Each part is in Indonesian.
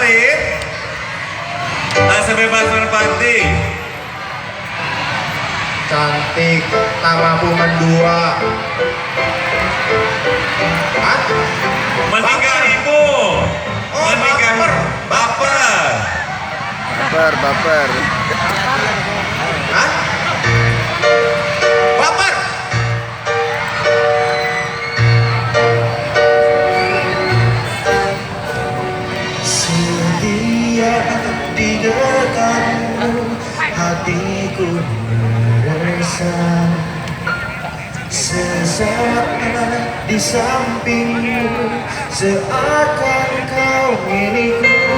Arif, tak sebebas merpati. Cantik, tak mampu mendua. Hah? Menikahimu. Oh, Menikahi. Baper. Baper. Hah? Baper. Sedia di dekatmu, hatiku merasa sesaat di sampingmu, seakan kau milikku.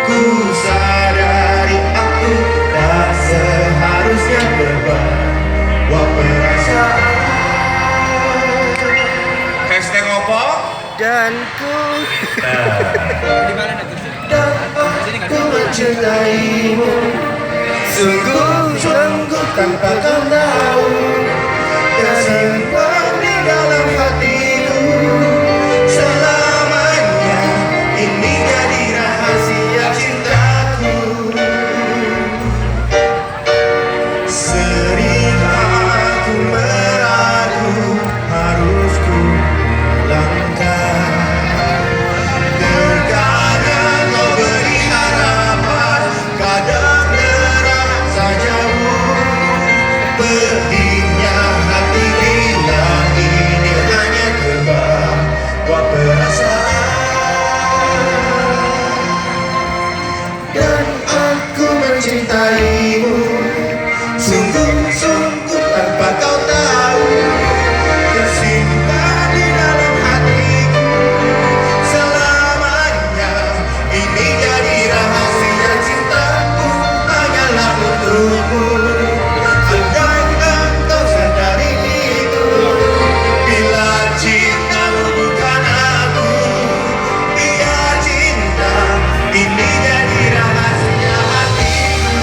Ku sadari aku tak seharusnya berbawa perasaan. Hashtag opo? Dan ku Dan aku mencintaimu, sungguh-sungguh tanpa kau tahu. Tersimpan di dalam hatiku selamanya, ini jadi rahasia cintaku. Sering aku meragu, harus ku langkah. Terkadang kau beri harapan, kadang terasa jauh. Pedihnya hati bila ini hanya terbawa perasaan. Dan aku mencintaimu, sungguh-sungguh tanpa kau tahu. Tersimpan di dalam hatiku selamanya, ini jadi rahasia cintaku hanyalah untukmu. Andai engkau sadari itu, bila cintamu bukan aku, biar cinta ini jadi rahasia hatiku.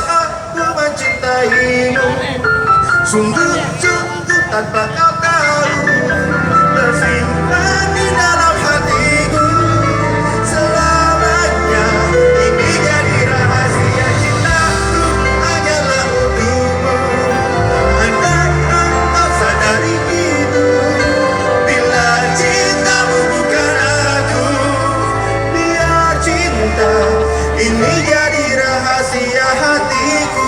Aku mencintaimu, sungguh-sungguh tanpa kau tahu. Tersimpan di dalam hatiku selamanya, ini jadi rahasia cintaku hanyalah untukmu. Andai engkau sadari itu, bila cintamu bukan aku, biar cinta ini jadi rahasia hatiku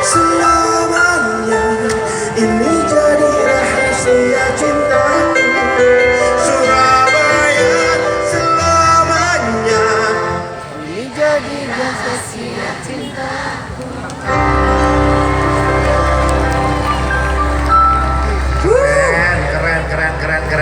selamanya, ini jadi rahasia cintaku. Surabaya selamanya, ini jadi rahasia cintaku. Keren.